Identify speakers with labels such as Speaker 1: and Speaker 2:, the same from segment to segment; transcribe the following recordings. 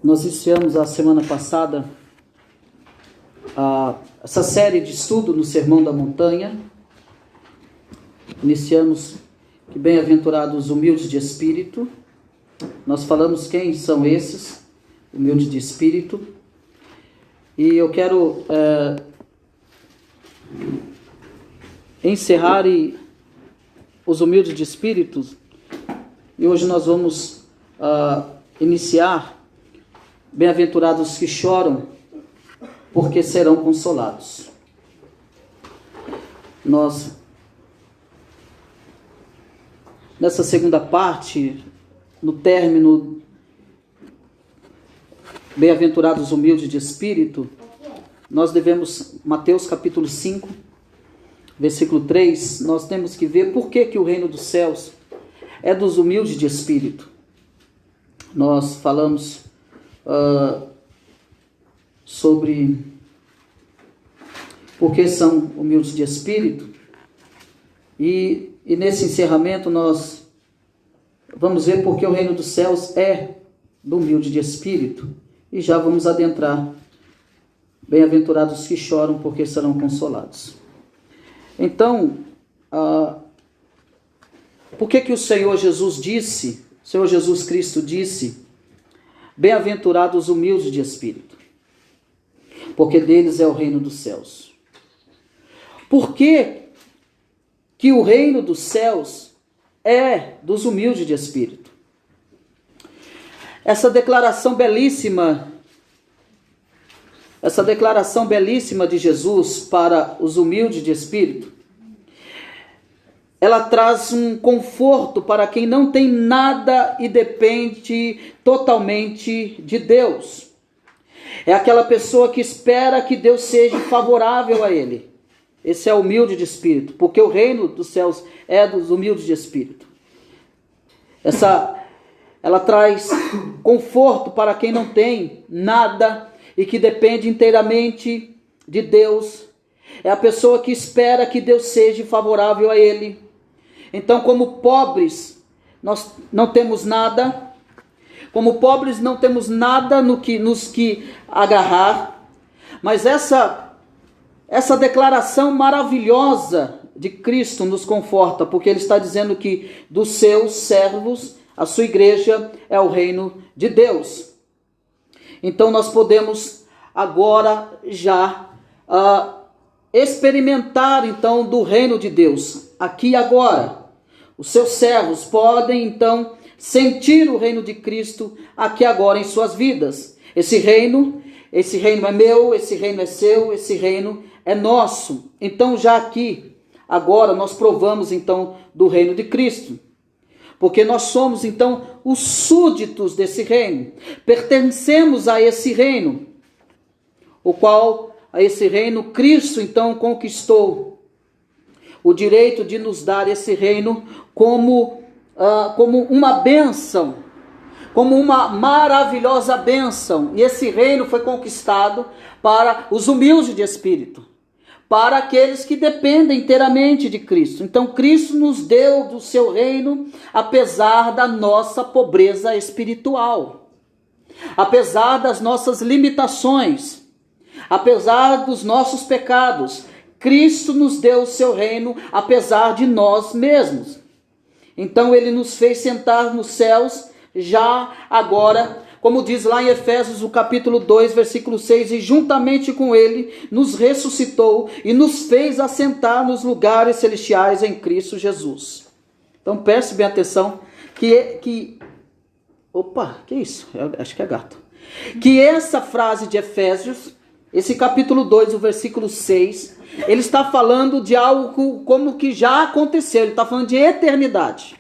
Speaker 1: Nós iniciamos a semana passada essa série de estudo no Sermão da Montanha. Iniciamos que bem-aventurados os humildes de espírito. Nós falamos quem são esses, humildes de espírito. E eu quero encerrar os humildes de espírito. E hoje nós vamos iniciar bem-aventurados que choram, porque serão consolados. Nós, nessa segunda parte, no término, bem-aventurados humildes de espírito, nós devemos, Mateus capítulo 5, versículo 3, nós temos que ver por que o reino dos céus é dos humildes de espírito. Nós falamos sobre por que são humildes de espírito, e nesse encerramento nós vamos ver por que o reino dos céus é do humilde de espírito, e já vamos adentrar. Bem-aventurados que choram, porque serão consolados. Então, por que o Senhor Jesus Cristo disse: bem-aventurados os humildes de espírito, porque deles é o reino dos céus? Por que o reino dos céus é dos humildes de espírito? Essa declaração belíssima de Jesus para os humildes de espírito, ela traz um conforto para quem não tem nada e depende totalmente de Deus. É aquela pessoa que espera que Deus seja favorável a ele. Esse é humilde de espírito, porque o reino dos céus é dos humildes de espírito. Ela traz conforto para quem não tem nada e que depende inteiramente de Deus. É a pessoa que espera que Deus seja favorável a ele. Então, como pobres, nós não temos nada. Como pobres, não temos nada nos que agarrar. Mas essa declaração maravilhosa de Cristo nos conforta, porque Ele está dizendo que dos seus servos, a sua igreja é o reino de Deus. Então, nós podemos agora já experimentar então do reino de Deus, aqui e agora. Os seus servos podem, então, sentir o reino de Cristo aqui e agora em suas vidas. Esse reino é meu, esse reino é seu, esse reino é nosso. Então, já aqui, agora, nós provamos, então, do reino de Cristo. Porque nós somos, então, os súditos desse reino. Pertencemos a esse reino, a esse reino, Cristo, então, conquistou o direito de nos dar esse reino como uma bênção, como uma maravilhosa bênção. E esse reino foi conquistado para os humildes de espírito, para aqueles que dependem inteiramente de Cristo. Então, Cristo nos deu do seu reino, apesar da nossa pobreza espiritual, apesar das nossas limitações, apesar dos nossos pecados. Cristo nos deu o seu reino, apesar de nós mesmos. Então, Ele nos fez sentar nos céus, já agora, como diz lá em Efésios, o capítulo 2, versículo 6, e juntamente com Ele nos ressuscitou e nos fez assentar nos lugares celestiais em Cristo Jesus. Então, preste bem atenção Opa, que isso? Eu acho que é gato. Que essa frase de Efésios, esse capítulo 2, o versículo 6, ele está falando de algo como que já aconteceu. Ele está falando de eternidade.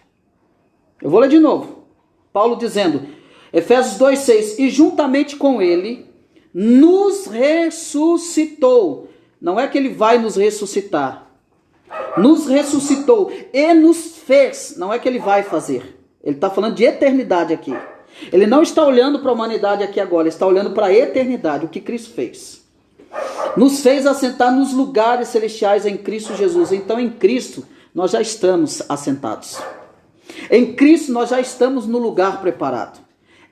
Speaker 1: Eu vou ler de novo. Paulo dizendo, Efésios 2,6, e juntamente com ele nos ressuscitou. Não é que ele vai nos ressuscitar. Nos ressuscitou e nos fez. Não é que ele vai fazer. Ele está falando de eternidade aqui. Ele não está olhando para a humanidade aqui agora. Ele está olhando para a eternidade, o que Cristo fez. Nos fez assentar nos lugares celestiais em Cristo Jesus. Então, em Cristo, nós já estamos assentados. Em Cristo, nós já estamos no lugar preparado.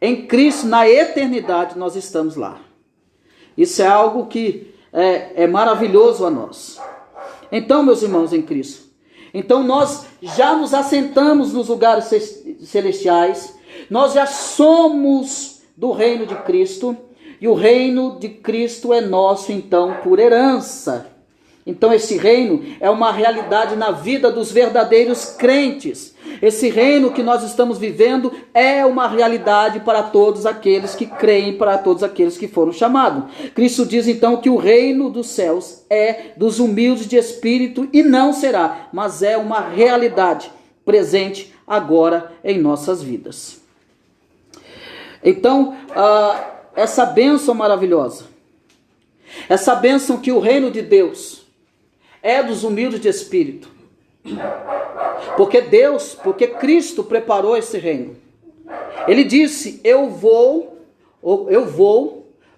Speaker 1: Em Cristo, na eternidade, nós estamos lá. Isso é algo que é maravilhoso a nós. Então, meus irmãos em Cristo, então nós já nos assentamos nos lugares celestiais, nós já somos do reino de Cristo, e o reino de Cristo é nosso, então, por herança. Então esse reino é uma realidade na vida dos verdadeiros crentes. Esse reino que nós estamos vivendo é uma realidade para todos aqueles que creem, para todos aqueles que foram chamados. Cristo diz então que o reino dos céus é dos humildes de espírito e não será, mas é uma realidade presente agora em nossas vidas. Então, essa bênção maravilhosa, essa bênção que o reino de Deus é dos humildes de espírito. Porque Cristo preparou esse reino. Ele disse: eu vou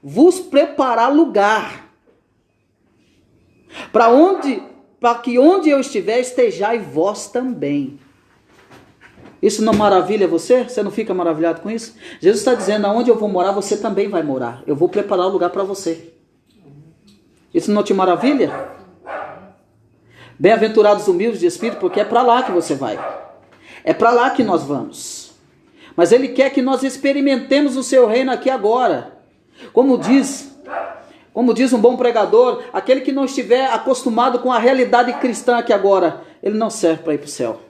Speaker 1: vos preparar lugar, para que onde eu estiver, estejai vós também. Isso não maravilha você? Você não fica maravilhado com isso? Jesus está dizendo: aonde eu vou morar, você também vai morar. Eu vou preparar o lugar para você. Isso não te maravilha? Bem-aventurados humildes de espírito, porque é para lá que você vai. É para lá que nós vamos. Mas Ele quer que nós experimentemos o seu reino aqui agora. Como diz um bom pregador, aquele que não estiver acostumado com a realidade cristã aqui agora, ele não serve para ir para o céu.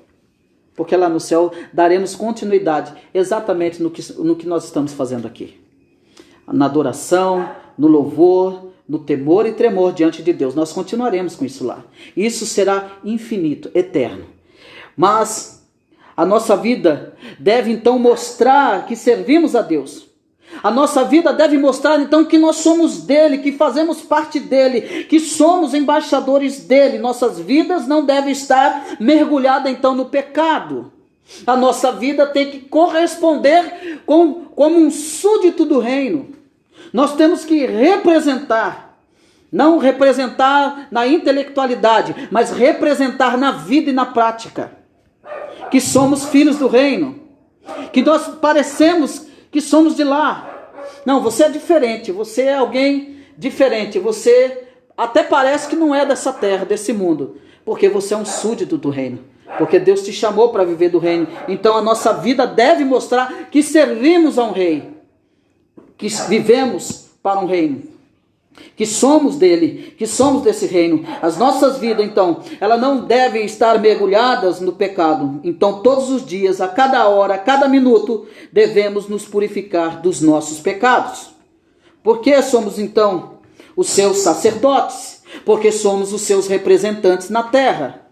Speaker 1: Porque lá no céu daremos continuidade exatamente no que nós estamos fazendo aqui. Na adoração, no louvor, no temor e tremor diante de Deus. Nós continuaremos com isso lá. Isso será infinito, eterno. Mas a nossa vida deve então mostrar que servimos a Deus. A nossa vida deve mostrar então que nós somos dele, que fazemos parte dele, que somos embaixadores dele. Nossas vidas não devem estar mergulhadas então no pecado. A nossa vida tem que corresponder como um súdito do reino. Nós temos que representar, não representar na intelectualidade, mas representar na vida e na prática, que somos filhos do reino, que nós parecemos que somos de lá. Não, você é diferente, você é alguém diferente, você até parece que não é dessa terra, desse mundo, porque você é um súdito do reino, porque Deus te chamou para viver do reino. Então a nossa vida deve mostrar que servimos a um rei, que vivemos para um reino, que somos dele, que somos desse reino. As nossas vidas, então, elas não devem estar mergulhadas no pecado. Então, todos os dias, a cada hora, a cada minuto, devemos nos purificar dos nossos pecados. Porque somos, então, os seus sacerdotes, porque somos os seus representantes na terra.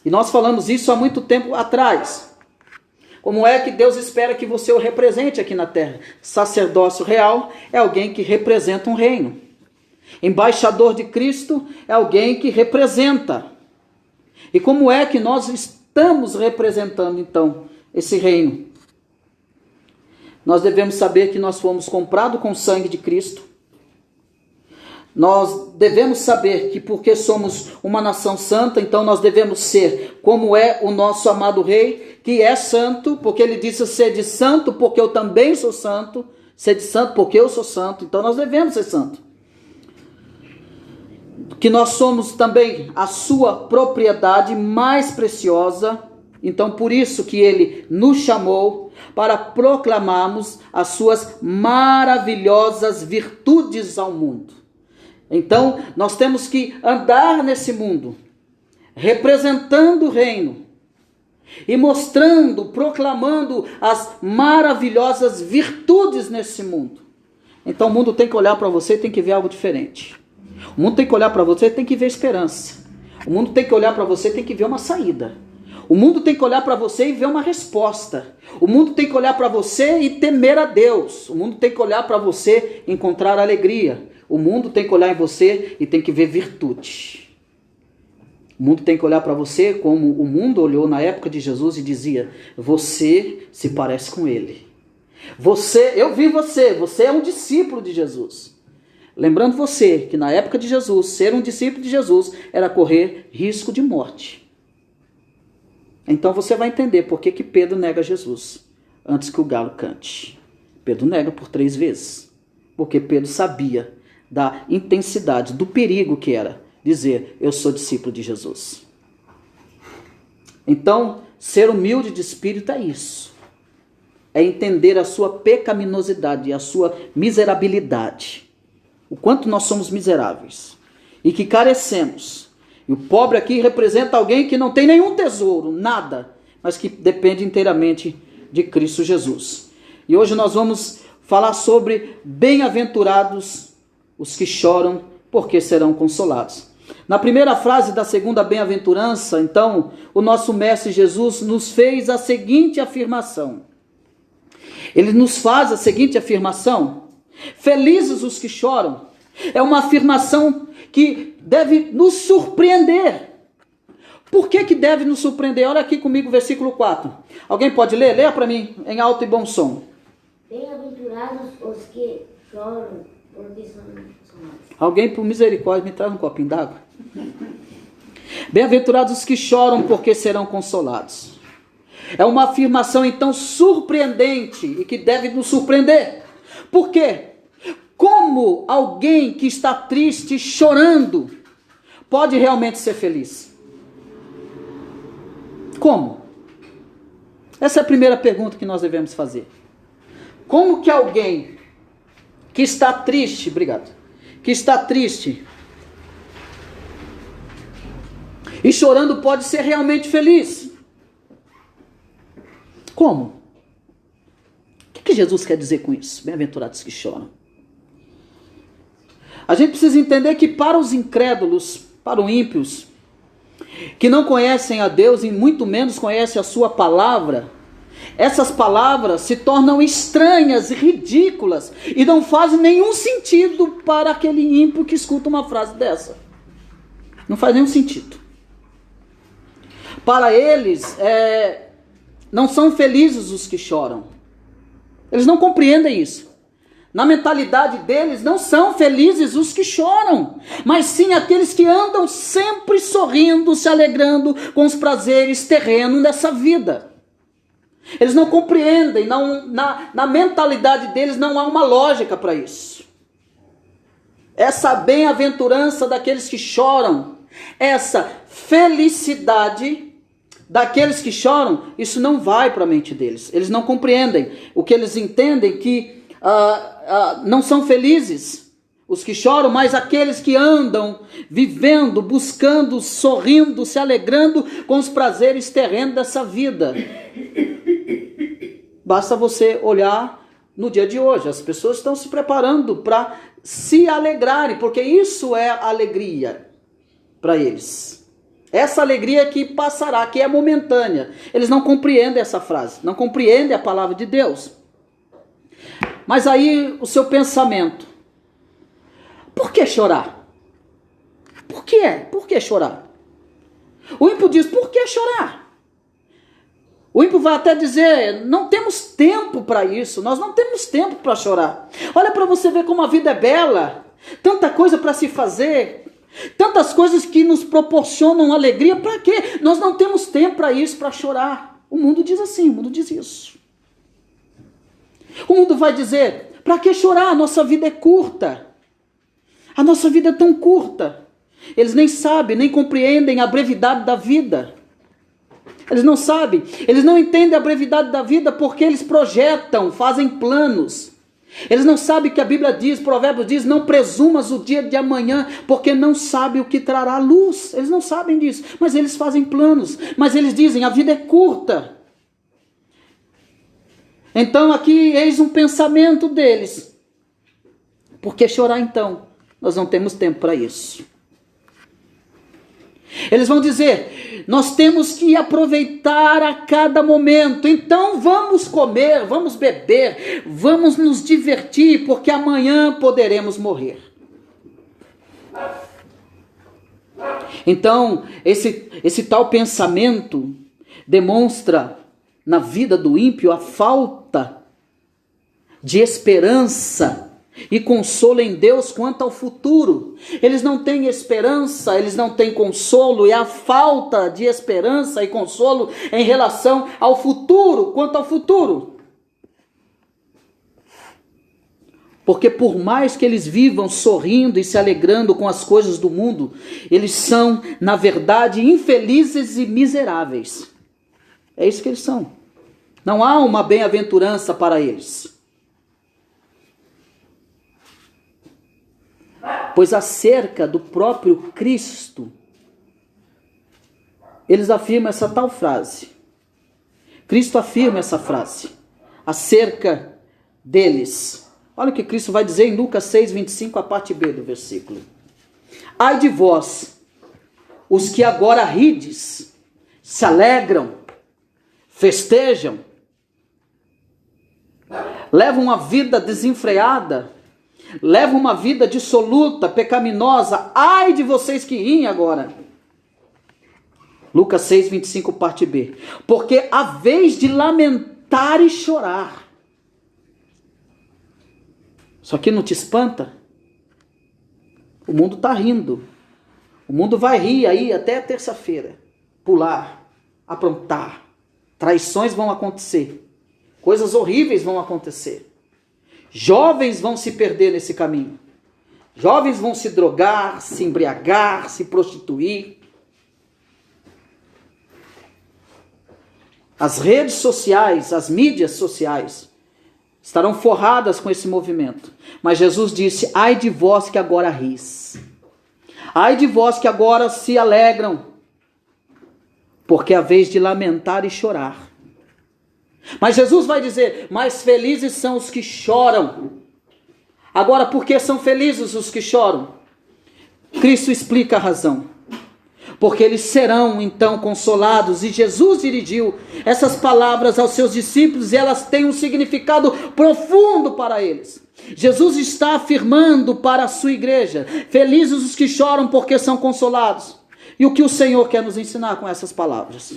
Speaker 1: E nós falamos isso há muito tempo atrás. Como é que Deus espera que você o represente aqui na terra? Sacerdócio real é alguém que representa um reino. Embaixador de Cristo é alguém que representa. E como é que nós estamos representando, então, esse reino? Nós devemos saber que nós fomos comprados com o sangue de Cristo. Nós devemos saber que porque somos uma nação santa, então nós devemos ser como é o nosso amado rei, que é santo, porque ele disse: sede santo, porque eu também sou santo. Sede santo, porque eu sou santo. Então nós devemos ser santos. Que nós somos também a sua propriedade mais preciosa. Então por isso que ele nos chamou para proclamarmos as suas maravilhosas virtudes ao mundo. Então, nós temos que andar nesse mundo, representando o reino e mostrando, proclamando as maravilhosas virtudes nesse mundo. Então, o mundo tem que olhar para você e tem que ver algo diferente. O mundo tem que olhar para você e tem que ver esperança. O mundo tem que olhar para você e tem que ver uma saída. O mundo tem que olhar para você e ver uma resposta. O mundo tem que olhar para você e temer a Deus. O mundo tem que olhar para você e encontrar alegria. O mundo tem que olhar em você e tem que ver virtude. O mundo tem que olhar para você como o mundo olhou na época de Jesus e dizia: você se parece com ele. Eu vi você é um discípulo de Jesus. Lembrando você que na época de Jesus, ser um discípulo de Jesus era correr risco de morte. Então você vai entender por que Pedro nega Jesus antes que o galo cante. Pedro nega por 3 vezes, porque Pedro sabia da intensidade, do perigo que era dizer, eu sou discípulo de Jesus. Então, ser humilde de espírito é isso. É entender a sua pecaminosidade, a sua miserabilidade. O quanto nós somos miseráveis e que carecemos. E o pobre aqui representa alguém que não tem nenhum tesouro, nada, mas que depende inteiramente de Cristo Jesus. E hoje nós vamos falar sobre bem-aventurados os que choram, porque serão consolados. Na primeira frase da segunda bem-aventurança, então, o nosso Mestre Jesus nos fez a seguinte afirmação. Ele nos faz a seguinte afirmação: felizes os que choram. É uma afirmação que deve nos surpreender. Por que deve nos surpreender? Olha aqui comigo o versículo 4. Alguém pode ler? Leia para mim em alto e bom som.
Speaker 2: Bem-aventurados os que choram, porque são consolados.
Speaker 1: Alguém, por misericórdia, me traz um copinho d'água. Bem-aventurados os que choram, porque serão consolados. É uma afirmação, então, surpreendente e que deve nos surpreender. Por quê? Como alguém que está triste, chorando, pode realmente ser feliz? Como? Essa é a primeira pergunta que nós devemos fazer. Como que alguém que está triste, que está triste e chorando pode ser realmente feliz? Como? O que Jesus quer dizer com isso? Bem-aventurados que choram. A gente precisa entender que para os incrédulos, para os ímpios, que não conhecem a Deus e muito menos conhecem a sua palavra, essas palavras se tornam estranhas e ridículas e não fazem nenhum sentido para aquele ímpio que escuta uma frase dessa. Não faz nenhum sentido. Para eles, não são felizes os que choram. Eles não compreendem isso. Na mentalidade deles, não são felizes os que choram, mas sim aqueles que andam sempre sorrindo, se alegrando com os prazeres terrenos dessa vida. Eles não compreendem, na mentalidade deles não há uma lógica para isso. Essa bem-aventurança daqueles que choram, essa felicidade daqueles que choram, isso não vai para a mente deles. Eles não compreendem. O que eles entendem que não são felizes os que choram, mas aqueles que andam vivendo, buscando, sorrindo, se alegrando com os prazeres terrenos dessa vida. Basta você olhar no dia de hoje. As pessoas estão se preparando para se alegrarem, porque isso é alegria para eles. Essa alegria que passará, que é momentânea. Eles não compreendem essa frase, não compreendem a palavra de Deus. Mas aí o seu pensamento: por que chorar? Por quê? Por que chorar? O ímpio diz: por que chorar? O ímpio vai até dizer: não temos tempo para isso, nós não temos tempo para chorar. Olha para você ver como a vida é bela, tanta coisa para se fazer, tantas coisas que nos proporcionam alegria. Para quê? Nós não temos tempo para isso, para chorar. O mundo diz assim, o mundo diz isso. O mundo vai dizer: para que chorar? A nossa vida é curta. A nossa vida é tão curta. Eles nem sabem, nem compreendem a brevidade da vida. Eles não sabem, eles não entendem a brevidade da vida porque eles projetam, fazem planos. Eles não sabem que a Bíblia diz, Provérbios diz: não presumas o dia de amanhã, porque não sabe o que trará luz. Eles não sabem disso, mas eles fazem planos. Mas eles dizem: a vida é curta. Então aqui eis um pensamento deles: por que chorar então? Nós não temos tempo para isso. Eles vão dizer: nós temos que aproveitar a cada momento, então vamos comer, vamos beber, vamos nos divertir, porque amanhã poderemos morrer. Então, esse tal pensamento demonstra na vida do ímpio a falta de esperança e consolo em Deus quanto ao futuro. Eles não têm esperança, eles não têm consolo, e a falta de esperança e consolo em relação ao futuro, quanto ao futuro. Porque por mais que eles vivam sorrindo e se alegrando com as coisas do mundo, eles são, na verdade, infelizes e miseráveis. É isso que eles são. Não há uma bem-aventurança para eles. Pois acerca do próprio Cristo, eles afirmam essa tal frase. Cristo afirma essa frase acerca deles. Olha o que Cristo vai dizer em Lucas 6, 25, a parte B do versículo. Ai de vós, os que agora rides, se alegram, festejam, levam uma vida desenfreada, levam uma vida dissoluta, pecaminosa. Ai de vocês que riem agora. Lucas 6, 25, parte B. Porque a vez de lamentar e chorar. Isso aqui não te espanta? O mundo está rindo. O mundo vai rir aí até terça-feira. Pular, aprontar. Traições vão acontecer. Coisas horríveis vão acontecer. Jovens vão se perder nesse caminho. Jovens vão se drogar, se embriagar, se prostituir. As redes sociais, as mídias sociais estarão forradas com esse movimento. Mas Jesus disse, ai de vós que agora ris. Ai de vós que agora se alegram. Porque é a vez de lamentar e chorar. Mas Jesus vai dizer, mais felizes são os que choram. Agora, por que são felizes os que choram? Cristo explica a razão. Porque eles serão então consolados. E Jesus dirigiu essas palavras aos seus discípulos e elas têm um significado profundo para eles. Jesus está afirmando para a sua igreja, felizes os que choram porque são consolados. E o que o Senhor quer nos ensinar com essas palavras?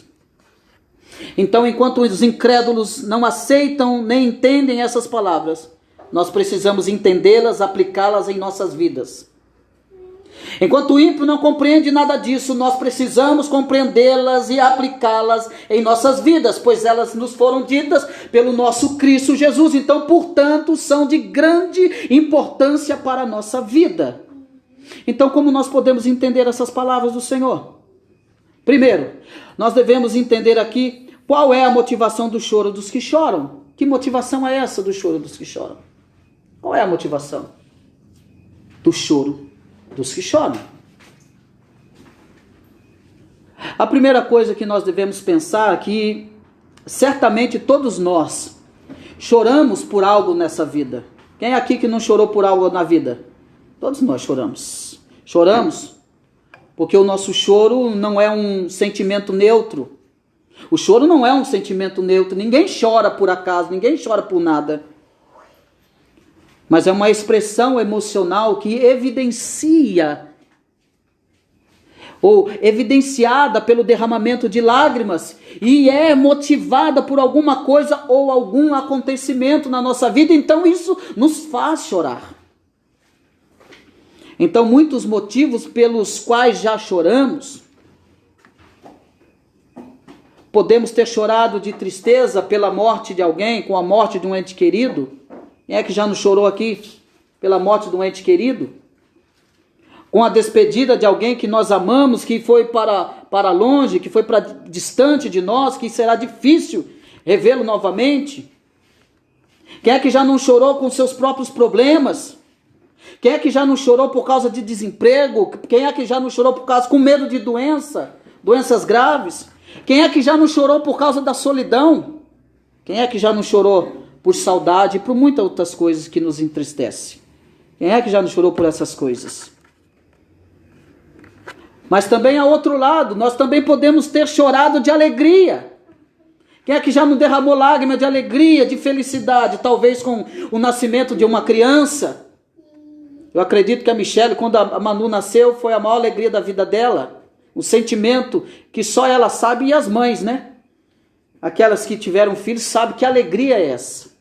Speaker 1: Então, enquanto os incrédulos não aceitam nem entendem essas palavras, nós precisamos entendê-las, aplicá-las em nossas vidas. Enquanto o ímpio não compreende nada disso, nós precisamos compreendê-las e aplicá-las em nossas vidas, pois elas nos foram ditas pelo nosso Cristo Jesus. Então, portanto, são de grande importância para a nossa vida. Então, como nós podemos entender essas palavras do Senhor? Primeiro, nós devemos entender aqui qual é a motivação do choro dos que choram. Que motivação é essa do choro dos que choram? Qual é a motivação do choro dos que choram? A primeira coisa que nós devemos pensar é que certamente todos nós choramos por algo nessa vida. Quem é aqui que não chorou por algo na vida? Todos nós choramos. Choramos porque o nosso choro não é um sentimento neutro. O choro não é um sentimento neutro. Ninguém chora por acaso, ninguém chora por nada. Mas é uma expressão emocional que evidencia ou evidenciada pelo derramamento de lágrimas e é motivada por alguma coisa ou algum acontecimento na nossa vida. Então isso nos faz chorar. Então muitos motivos pelos quais já choramos. Podemos ter chorado de tristeza pela morte de alguém, com a morte de um ente querido. Quem é que já não chorou aqui pela morte de um ente querido? Com a despedida de alguém que nós amamos, que foi para longe, que foi para distante de nós, que será difícil revê-lo novamente? Quem é que já não chorou com seus próprios problemas? Quem é que já não chorou por causa de desemprego? Quem é que já não chorou por causa com medo de doenças graves? Quem é que já não chorou por causa da solidão? Quem é que já não chorou por saudade e por muitas outras coisas que nos entristecem? Quem é que já não chorou por essas coisas? Mas também há outro lado, nós também podemos ter chorado de alegria. Quem é que já não derramou lágrima de alegria, de felicidade, talvez com o nascimento de uma criança? Eu acredito que a Michelle, quando a Manu nasceu, foi a maior alegria da vida dela. Um sentimento que só ela sabe e as mães, né? Aquelas que tiveram filhos sabem que alegria é essa.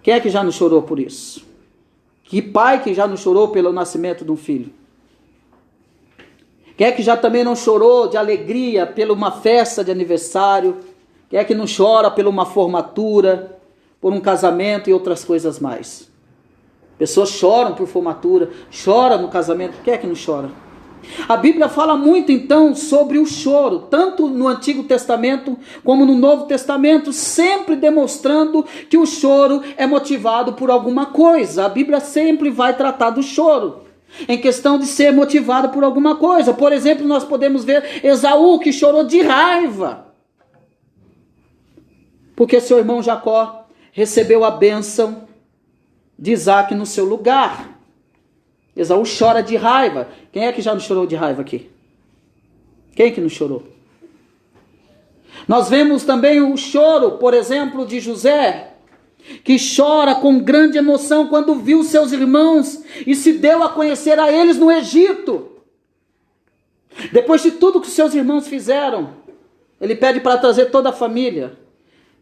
Speaker 1: Quem é que já não chorou por isso? Que pai que já não chorou pelo nascimento de um filho? Quem é que já também não chorou de alegria por uma festa de aniversário? Quem é que não chora por uma formatura, por um casamento e outras coisas mais? Pessoas choram por formatura, choram no casamento. Quem é que não chora? A Bíblia fala muito então sobre o choro, tanto no Antigo Testamento como no Novo Testamento, sempre demonstrando que o choro é motivado por alguma coisa. A Bíblia sempre vai tratar do choro, em questão de ser motivado por alguma coisa. Por exemplo, nós podemos ver Esaú, que chorou de raiva, porque seu irmão Jacó recebeu a bênção de Isaac no seu lugar. Esaú chora de raiva. Quem é que já não chorou de raiva aqui? Quem que não chorou? Nós vemos também o choro, por exemplo, de José, que chora com grande emoção quando viu seus irmãos e se deu a conhecer a eles no Egito. Depois de tudo que seus irmãos fizeram, ele pede para trazer toda a família.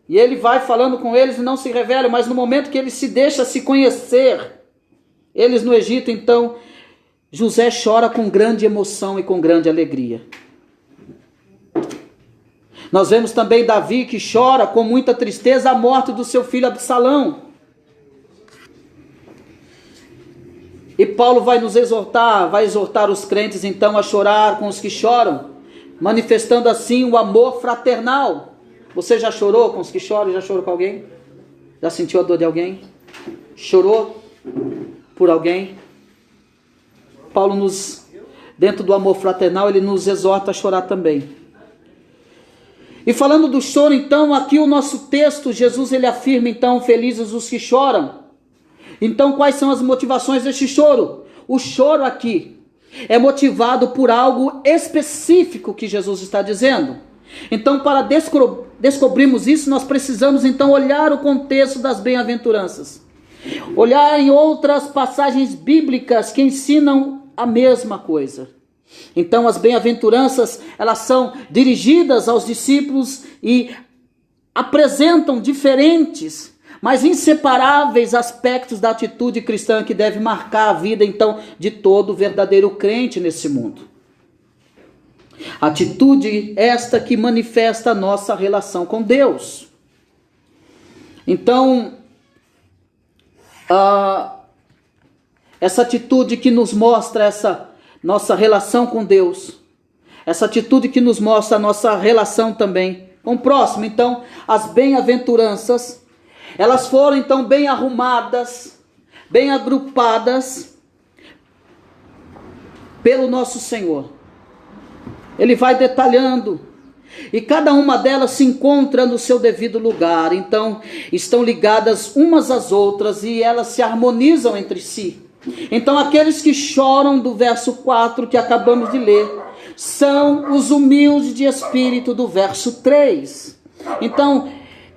Speaker 1: E ele vai falando com eles e não se revela, mas no momento que ele se deixa se conhecer, eles no Egito, então, José chora com grande emoção e com grande alegria. Nós vemos também Davi que chora com muita tristeza a morte do seu filho Absalão. E Paulo vai nos exortar, vai exortar os crentes então a chorar com os que choram, manifestando assim o amor fraternal. Você já chorou com os que choram? Já chorou com alguém? Já sentiu a dor de alguém? Chorou por alguém? Paulo dentro do amor fraternal, ele nos exorta a chorar também. E falando do choro, então, aqui o nosso texto, Jesus ele afirma então, felizes os que choram. Então, quais são as motivações deste choro? O choro aqui é motivado por algo específico que Jesus está dizendo. Então, para descobrirmos isso, nós precisamos então olhar o contexto das bem-aventuranças. Olhar em outras passagens bíblicas que ensinam a mesma coisa. Então, as bem-aventuranças, elas são dirigidas aos discípulos e apresentam diferentes, mas inseparáveis aspectos da atitude cristã que deve marcar a vida, então, de todo verdadeiro crente nesse mundo. Atitude esta que manifesta a nossa relação com Deus. Então, essa atitude que nos mostra essa nossa relação com Deus, essa atitude que nos mostra a nossa relação também com o próximo. Então, as bem-aventuranças, elas foram então bem arrumadas, bem agrupadas pelo nosso Senhor. Ele vai detalhando, e cada uma delas se encontra no seu devido lugar. Então, estão ligadas umas às outras e elas se harmonizam entre si. Então, aqueles que choram do verso 4 que acabamos de ler, são os humildes de espírito do verso 3. Então,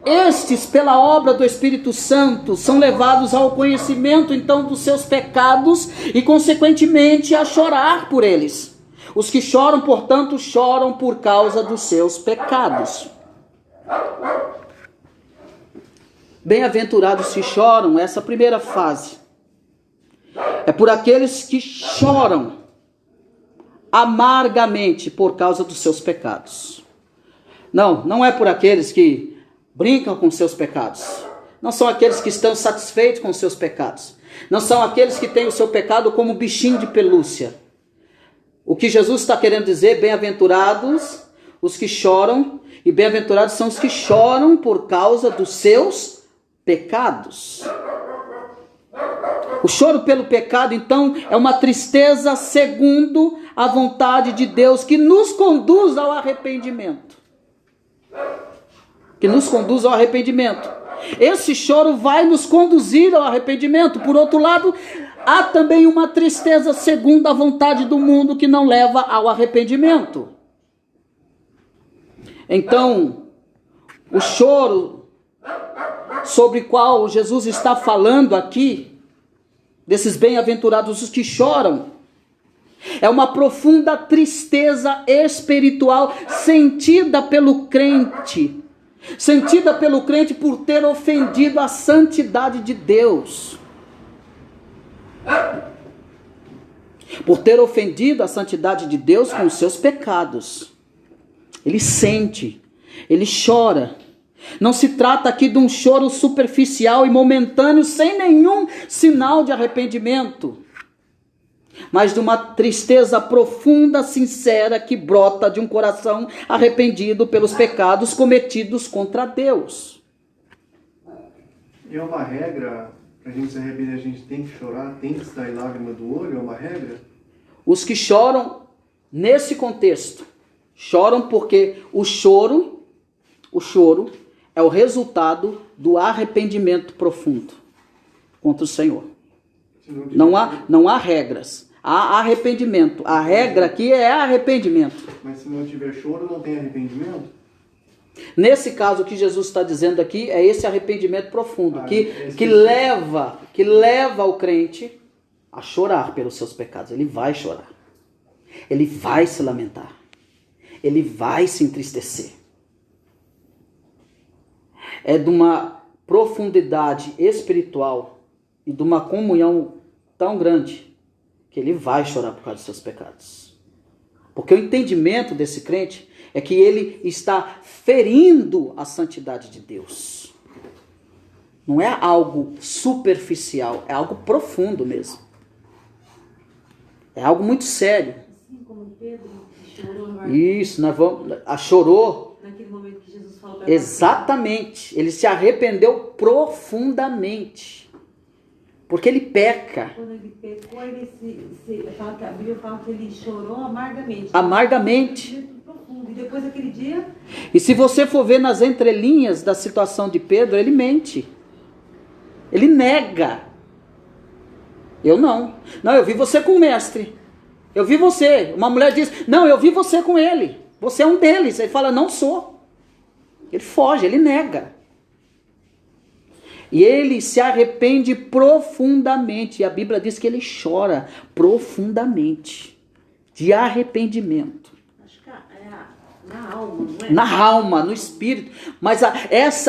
Speaker 1: estes, pela obra do Espírito Santo, são levados ao conhecimento então dos seus pecados e, consequentemente, a chorar por eles. Os que choram, portanto, choram por causa dos seus pecados. Bem-aventurados que choram, essa primeira fase. É por aqueles que choram amargamente por causa dos seus pecados. Não é por aqueles que brincam com seus pecados. Não são aqueles que estão satisfeitos com seus pecados. Não são aqueles que têm o seu pecado como bichinho de pelúcia. O que Jesus está querendo dizer, bem-aventurados os que choram, e bem-aventurados são os que choram por causa dos seus pecados. O choro pelo pecado, então, é uma tristeza segundo a vontade de Deus, que nos conduz ao arrependimento. Que nos conduz ao arrependimento. Esse choro vai nos conduzir ao arrependimento. Por outro lado, há também uma tristeza segundo a vontade do mundo que não leva ao arrependimento. Então, o choro sobre o qual Jesus está falando aqui, desses bem-aventurados os que choram, é uma profunda tristeza espiritual sentida pelo crente. Sentida pelo crente por ter ofendido a santidade de Deus. Por ter ofendido a santidade de Deus com os seus pecados. Ele sente, ele chora. Não se trata aqui de um choro superficial e momentâneo, sem nenhum sinal de arrependimento, mas de uma tristeza profunda, sincera, que brota de um coração arrependido pelos pecados cometidos contra Deus.
Speaker 3: E é uma regra, para a gente se arrepender, a gente tem que chorar, tem que sair lágrima do olho, é uma regra?
Speaker 1: Os que choram nesse contexto, choram porque o choro é o resultado do arrependimento profundo contra o Senhor. Não há regras, há arrependimento. A regra aqui é arrependimento.
Speaker 3: Mas se não tiver choro, não tem arrependimento?
Speaker 1: Nesse caso, o que Jesus está dizendo aqui é esse arrependimento profundo, que leva o crente a chorar pelos seus pecados. Ele vai chorar, ele vai se lamentar, ele vai se entristecer. É de uma profundidade espiritual e de uma comunhão tão grande que ele vai chorar por causa dos seus pecados. Porque o entendimento desse crente é que ele está ferindo a santidade de Deus. Não é algo superficial, é algo profundo mesmo. É algo muito sério.
Speaker 4: Assim como Pedro chorou.
Speaker 1: Isso, chorou.
Speaker 4: Naquele momento que Jesus falou para
Speaker 1: Exatamente. Ele se arrependeu profundamente. Porque ele peca.
Speaker 4: Quando ele pecou, a Bíblia fala que ele chorou amargamente.
Speaker 1: Amargamente.
Speaker 4: Profundo. E depois daquele dia...
Speaker 1: E se você for ver nas entrelinhas da situação de Pedro, ele mente. Ele nega. Eu não. Não, eu vi você com o mestre. Eu vi você. Uma mulher diz, não, eu vi você com ele. Você é um deles. Ele fala, não sou. Ele foge, ele nega. E ele se arrepende profundamente. E a Bíblia diz que ele chora profundamente. De arrependimento.
Speaker 4: Acho que na alma, não é?
Speaker 1: Na alma, no espírito. Mas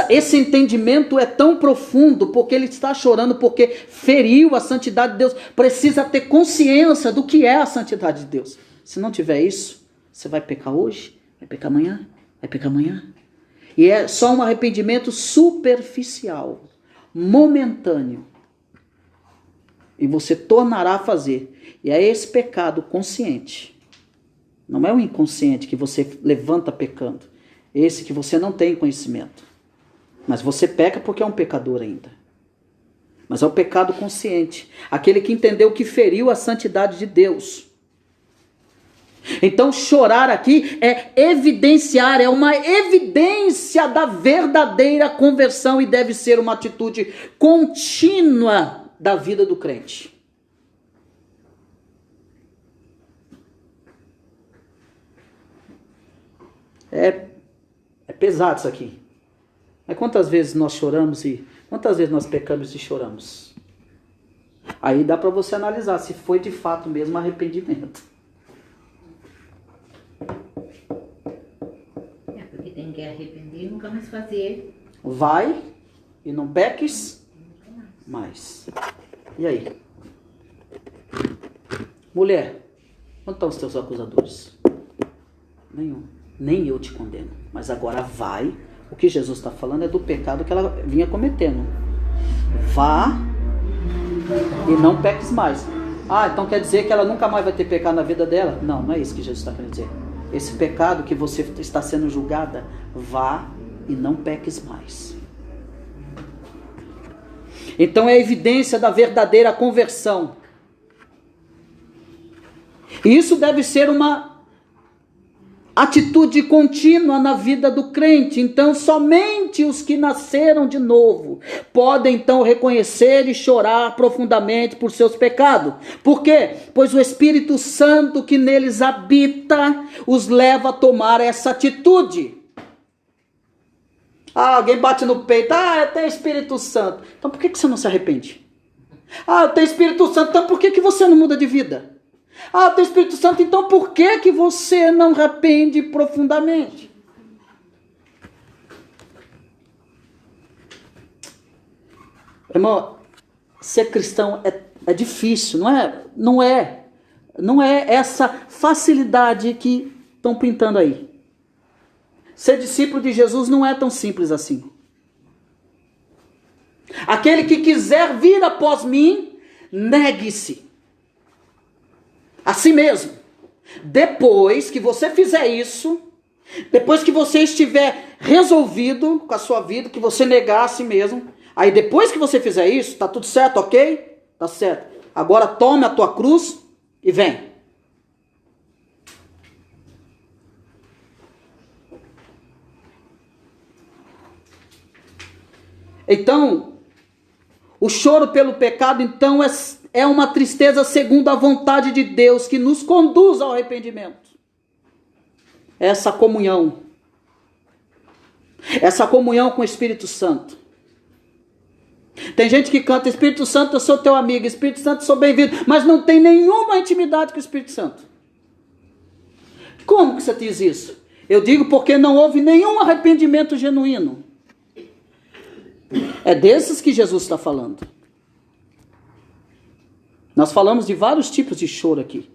Speaker 1: esse entendimento é tão profundo porque ele está chorando, porque feriu a santidade de Deus. Precisa ter consciência do que é a santidade de Deus. Se não tiver isso, você vai pecar hoje, vai pecar amanhã, vai pecar amanhã. E é só um arrependimento superficial, momentâneo. E você tornará a fazer. E é esse pecado consciente. Não é o inconsciente que você levanta pecando. Esse que você não tem conhecimento. Mas você peca porque é um pecador ainda. Mas é o pecado consciente. Aquele que entendeu que feriu a santidade de Deus. Então chorar aqui é evidenciar, é uma evidência da verdadeira conversão e deve ser uma atitude contínua da vida do crente. É pesado isso aqui. Mas quantas vezes nós choramos e quantas vezes nós pecamos e choramos? Aí dá para você analisar se foi de fato mesmo arrependimento.
Speaker 5: Porque tem que arrepender e nunca mais fazer.
Speaker 1: Vai e não peques mais. E aí? Mulher, onde estão os teus acusadores? Nenhum. Nem eu te condeno. Mas agora vai. O que Jesus está falando é do pecado que ela vinha cometendo. Vá e não peques mais. Ah, então quer dizer que ela nunca mais vai ter pecado na vida dela? Não, não é isso que Jesus está querendo dizer. Esse pecado que você está sendo julgada, vá e não peques mais. Então é a evidência da verdadeira conversão. E isso deve ser uma atitude contínua na vida do crente. Então somente os que nasceram de novo podem então reconhecer e chorar profundamente por seus pecados. Por quê? Pois o Espírito Santo que neles habita os leva a tomar essa atitude. Ah, alguém bate no peito. Ah, eu tenho Espírito Santo. Então por que você não se arrepende? Ah, eu tenho Espírito Santo. Então por que você não muda de vida? Ah, eu tenho Espírito Santo. Então por que você não arrepende profundamente? Irmão, ser cristão é difícil, não é essa facilidade que estão pintando aí. ser discípulo de Jesus não é tão simples assim. Aquele que quiser vir após mim, negue-se a si mesmo. Depois que você fizer isso, depois que você estiver resolvido com a sua vida, que você negar a si mesmo, aí depois que você fizer isso, tá tudo certo, ok? Tá certo. Agora tome a tua cruz e vem. Então, o choro pelo pecado, então, é uma tristeza segundo a vontade de Deus, que nos conduz ao arrependimento. Essa comunhão com o Espírito Santo. Tem gente que canta, Espírito Santo, eu sou teu amigo, Espírito Santo, eu sou bem-vindo, mas não tem nenhuma intimidade com o Espírito Santo. Como que você diz isso? Eu digo porque não houve nenhum arrependimento genuíno. É desses que Jesus está falando. Nós falamos de vários tipos de choro aqui,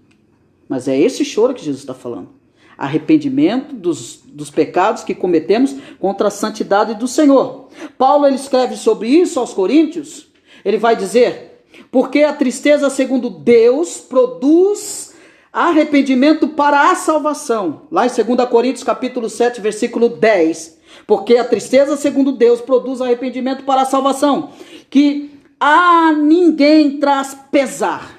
Speaker 1: mas é esse choro que Jesus está falando. Arrependimento dos pecados que cometemos contra a santidade do Senhor. Paulo, ele escreve sobre isso aos Coríntios. Ele vai dizer, porque a tristeza segundo Deus produz arrependimento para a salvação. Lá em 2 Coríntios capítulo 7, versículo 10. Porque a tristeza segundo Deus produz arrependimento para a salvação, que a ninguém traz pesar.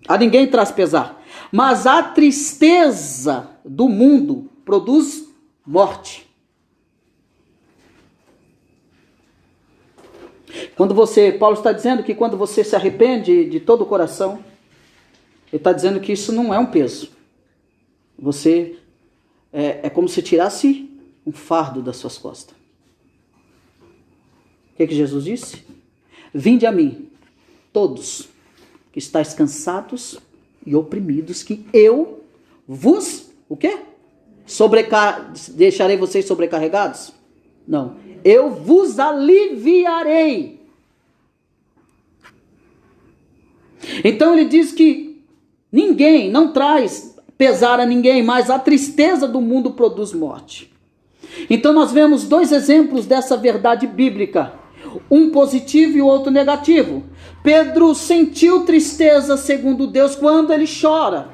Speaker 1: A ninguém traz pesar. Mas a tristeza do mundo produz morte. Paulo está dizendo que quando você se arrepende de todo o coração, ele está dizendo que isso não é um peso. É como se tirasse um fardo das suas costas. O que Jesus disse? Vinde a mim, todos que estáis cansados e oprimidos, que eu vos, o quê? Deixarei vocês sobrecarregados? Não. Eu vos aliviarei. Então ele diz que ninguém não traz pesar a ninguém, mas a tristeza do mundo produz morte. Então nós vemos dois exemplos dessa verdade bíblica, um positivo e o outro negativo. Pedro sentiu tristeza segundo Deus quando ele chora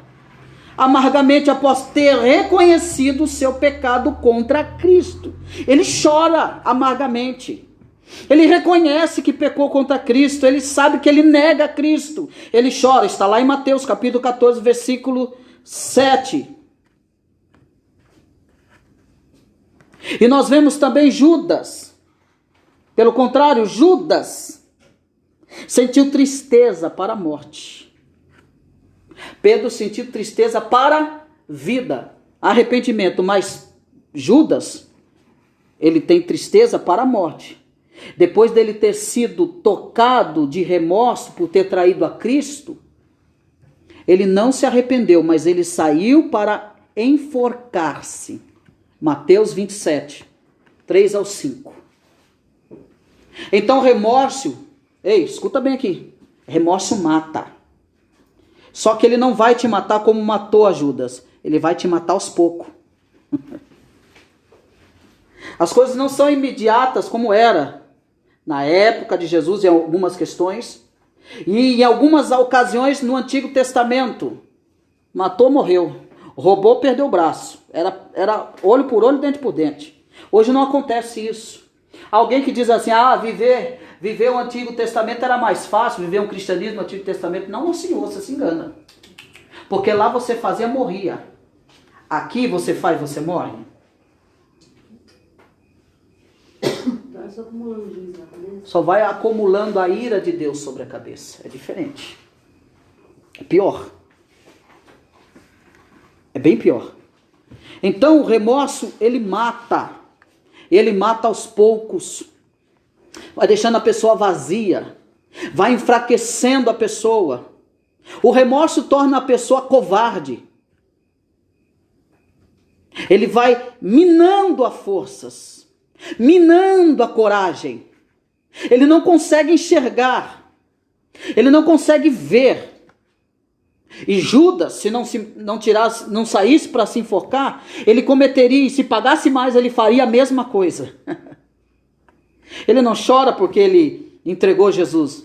Speaker 1: amargamente após ter reconhecido o seu pecado contra Cristo. Ele chora amargamente. Ele reconhece que pecou contra Cristo, ele sabe que ele nega Cristo. Ele chora, está lá em Mateus capítulo 14, versículo 7. E nós vemos também Judas. Pelo contrário, Judas sentiu tristeza para a morte. Pedro sentiu tristeza para a vida, arrependimento, mas Judas, ele tem tristeza para a morte. Depois dele ter sido tocado de remorso por ter traído a Cristo, ele não se arrependeu, mas ele saiu para enforcar-se. Mateus 27, 3 ao 5. Então remorso, escuta bem aqui, remorso mata. Só que ele não vai te matar como matou a Judas, ele vai te matar aos poucos. As coisas não são imediatas como era na época de Jesus em algumas questões, e em algumas ocasiões no Antigo Testamento. Matou, morreu. Roubou, perdeu o braço. Era olho por olho, dente por dente. Hoje não acontece isso. Alguém que diz assim, viver o Antigo Testamento era mais fácil, viver um cristianismo no Antigo Testamento. Não, senhor, você se engana. Porque lá você fazia, morria. Aqui você faz, você morre. Só vai acumulando a ira de Deus sobre a cabeça. É diferente. É pior. É bem pior. Então o remorso, ele mata. Ele mata aos poucos. Vai deixando a pessoa vazia. Vai enfraquecendo a pessoa. O remorso torna a pessoa covarde. Ele vai minando as forças. Minando a coragem. Ele não consegue enxergar. Ele não consegue ver. E Judas, se não saísse para se enforcar, ele cometeria, e se pagasse mais, ele faria a mesma coisa. Ele não chora porque ele entregou Jesus.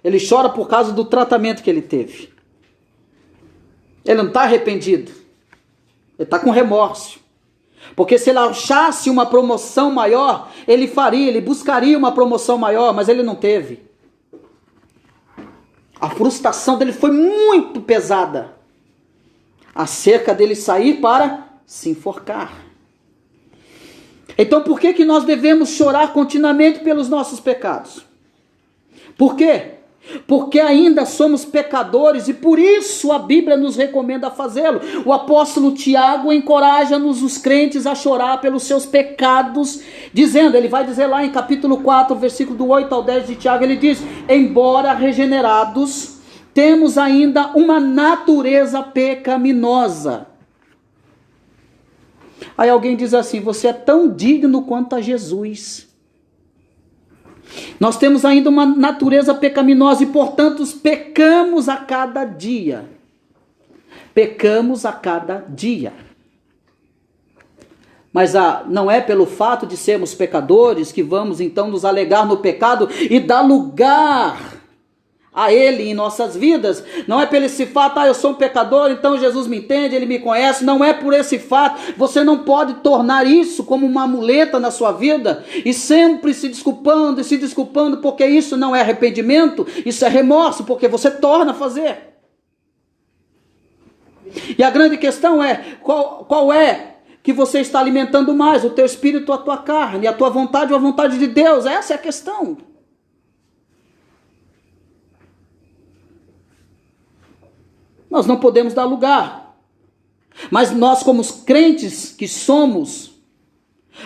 Speaker 1: Ele chora por causa do tratamento que ele teve. Ele não está arrependido. Ele está com remorso. Porque se ele achasse uma promoção maior, ele buscaria uma promoção maior, mas ele não teve. A frustração dele foi muito pesada acerca dele sair para se enforcar. Então por que nós devemos chorar continuamente pelos nossos pecados? Por quê? Porque ainda somos pecadores e por isso a Bíblia nos recomenda fazê-lo. O apóstolo Tiago encoraja-nos, os crentes, a chorar pelos seus pecados, dizendo, ele vai dizer lá em capítulo 4, versículo do 8 ao 10 de Tiago, ele diz, embora regenerados, temos ainda uma natureza pecaminosa. Aí alguém diz assim, você é tão digno quanto a Jesus. Nós temos ainda uma natureza pecaminosa e, portanto, pecamos a cada dia. Pecamos a cada dia. Mas não é pelo fato de sermos pecadores que vamos então nos alegar no pecado e dar lugar a Ele em nossas vidas. Não é pelo esse fato, eu sou um pecador, então Jesus me entende, Ele me conhece. Não é por esse fato. Você não pode tornar isso como uma muleta na sua vida e sempre se desculpando, porque isso não é arrependimento, isso é remorso, porque você torna a fazer. E a grande questão é, qual é que você está alimentando mais? O teu espírito ou a tua carne? A tua vontade ou a vontade de Deus? Essa é a questão. Nós não podemos dar lugar. Mas nós, como os crentes que somos,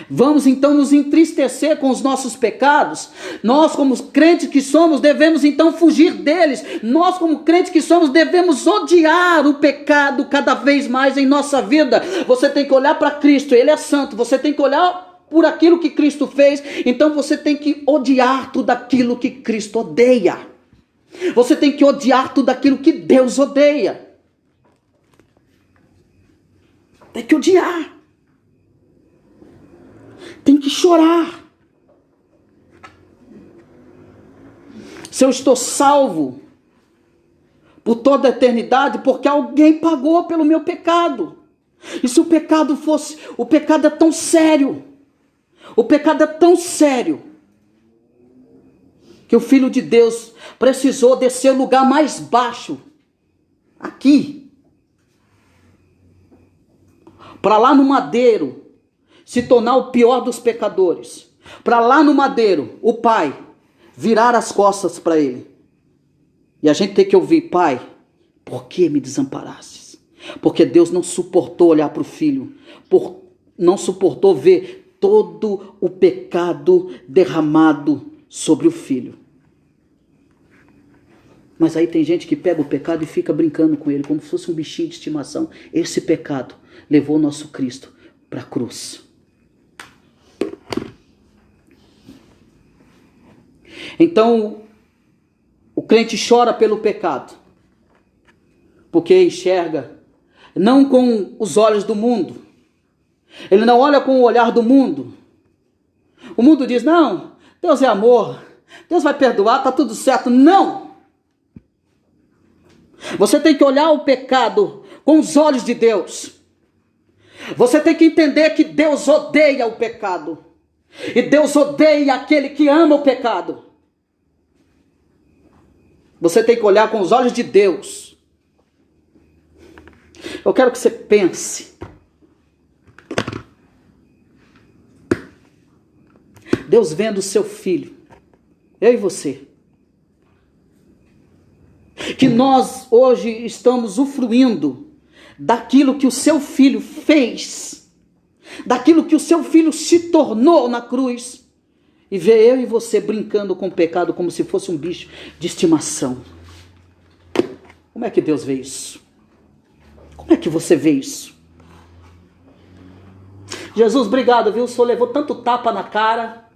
Speaker 1: vamos então nos entristecer com os nossos pecados. Nós, como crentes que somos, devemos então fugir deles. Nós, como crentes que somos, devemos odiar o pecado cada vez mais em nossa vida. Você tem que olhar para Cristo, Ele é santo. Você tem que olhar por aquilo que Cristo fez. Então você tem que odiar tudo aquilo que Cristo odeia. Você tem que odiar tudo aquilo que Deus odeia. Tem que odiar. Tem que chorar. Se eu estou salvo por toda a eternidade, porque alguém pagou pelo meu pecado. E se o pecado é tão sério. O pecado é tão sério que o Filho de Deus precisou descer ao lugar mais baixo, aqui, para lá no madeiro, se tornar o pior dos pecadores, para lá no madeiro, o Pai, virar as costas para Ele, e a gente tem que ouvir, Pai, por que me desamparastes? Porque Deus não suportou olhar para o Filho, não suportou ver todo o pecado derramado sobre o Filho. Mas aí tem gente que pega o pecado e fica brincando com ele, como se fosse um bichinho de estimação. Esse pecado levou o nosso Cristo para a cruz. Então, o crente chora pelo pecado, porque enxerga, não com os olhos do mundo. Ele não olha com o olhar do mundo. O mundo diz, não, Deus é amor, Deus vai perdoar, está tudo certo. Não! Você tem que olhar o pecado com os olhos de Deus. Você tem que entender que Deus odeia o pecado. E Deus odeia aquele que ama o pecado. Você tem que olhar com os olhos de Deus. Eu quero que você pense. Deus vendo o seu filho, eu e você, que nós hoje estamos usufruindo daquilo que o seu filho fez, daquilo que o seu filho se tornou na cruz, e ver eu e você brincando com o pecado como se fosse um bicho de estimação. Como é que Deus vê isso? Como é que você vê isso? Jesus, obrigado, viu? O Senhor levou tanto tapa na cara,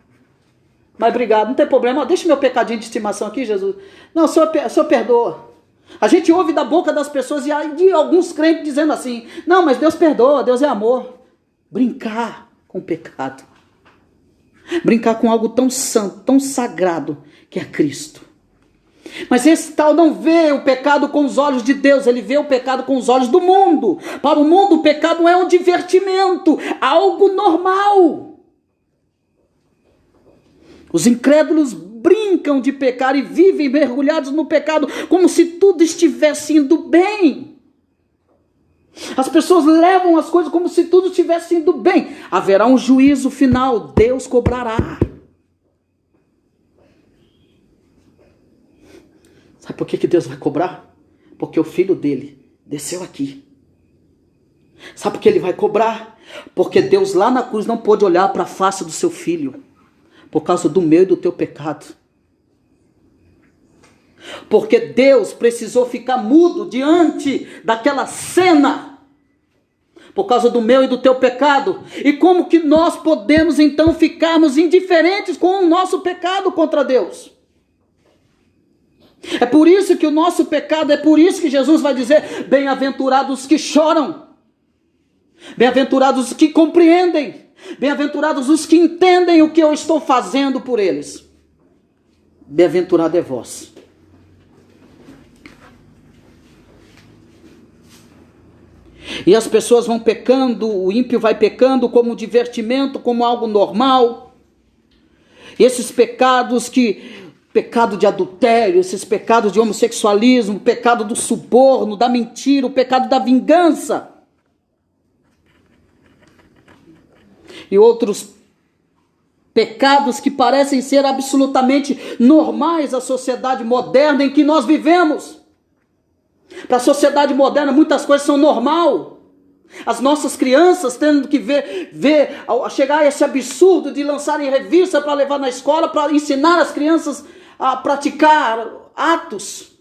Speaker 1: mas obrigado, não tem problema, deixa meu pecadinho de estimação aqui, Jesus. Não, o Senhor perdoa. A gente ouve da boca das pessoas e de alguns crentes dizendo assim: não, mas Deus perdoa, Deus é amor. Brincar com o pecado. Brincar com algo tão santo, tão sagrado, que é Cristo. Mas esse tal não vê o pecado com os olhos de Deus, ele vê o pecado com os olhos do mundo. Para o mundo, o pecado é um divertimento, algo normal. Os incrédulos brincam de pecar e vivem mergulhados no pecado como se tudo estivesse indo bem. As pessoas levam as coisas como se tudo estivesse indo bem. Haverá um juízo final, Deus cobrará. Sabe por que Deus vai cobrar? Porque o filho dele desceu aqui. Sabe por que ele vai cobrar? Porque Deus lá na cruz não pôde olhar para a face do seu filho. Por causa do meu e do teu pecado. Porque Deus precisou ficar mudo diante daquela cena. Por causa do meu e do teu pecado. E como que nós podemos então ficarmos indiferentes com o nosso pecado contra Deus? É por isso que o nosso pecado, é por isso que Jesus vai dizer: bem-aventurados os que choram. Bem-aventurados os que compreendem. Bem-aventurados os que entendem o que eu estou fazendo por eles. Bem-aventurado é vós. E as pessoas vão pecando, o ímpio vai pecando como divertimento, como algo normal. E esses pecados pecado de adultério, esses pecados de homossexualismo, o pecado do suborno, da mentira, o pecado da vingança. E outros pecados que parecem ser absolutamente normais à sociedade moderna em que nós vivemos. Para a sociedade moderna, muitas coisas são normal. As nossas crianças tendo que chegar a esse absurdo de lançarem revista para levar na escola, para ensinar as crianças a praticar atos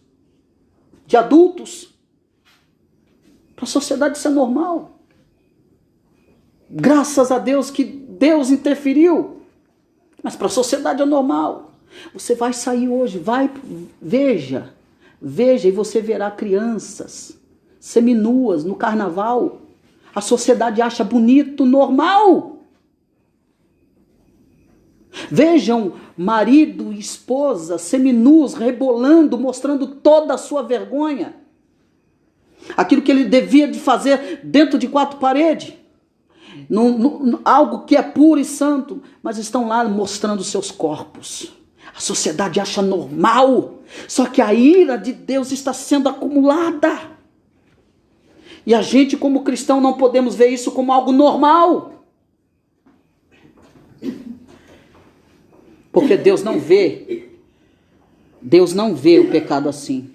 Speaker 1: de adultos. Para a sociedade isso é normal. Graças a Deus que Deus interferiu. Mas para a sociedade é normal. Você vai sair hoje, veja, e você verá crianças seminuas no carnaval. A sociedade acha bonito, normal. Vejam marido e esposa seminus, rebolando, mostrando toda a sua vergonha. Aquilo que ele devia de fazer dentro de quatro paredes. Algo que é puro e santo, mas estão lá mostrando seus corpos. A sociedade acha normal, só que a ira de Deus está sendo acumulada. E a gente, como cristão, não podemos ver isso como algo normal. Porque Deus não vê o pecado assim.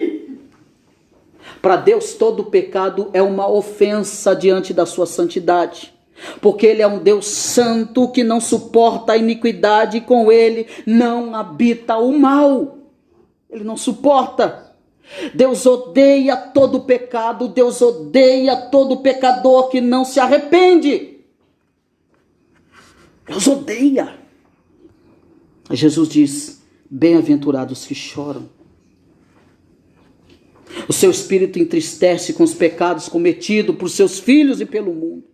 Speaker 1: Para Deus, todo pecado é uma ofensa diante da sua santidade. Porque Ele é um Deus santo que não suporta a iniquidade e com Ele não habita o mal. Ele não suporta. Deus odeia todo pecado, Deus odeia todo pecador que não se arrepende. Deus odeia. Jesus diz: bem-aventurados que choram. O seu espírito entristece com os pecados cometidos por seus filhos e pelo mundo.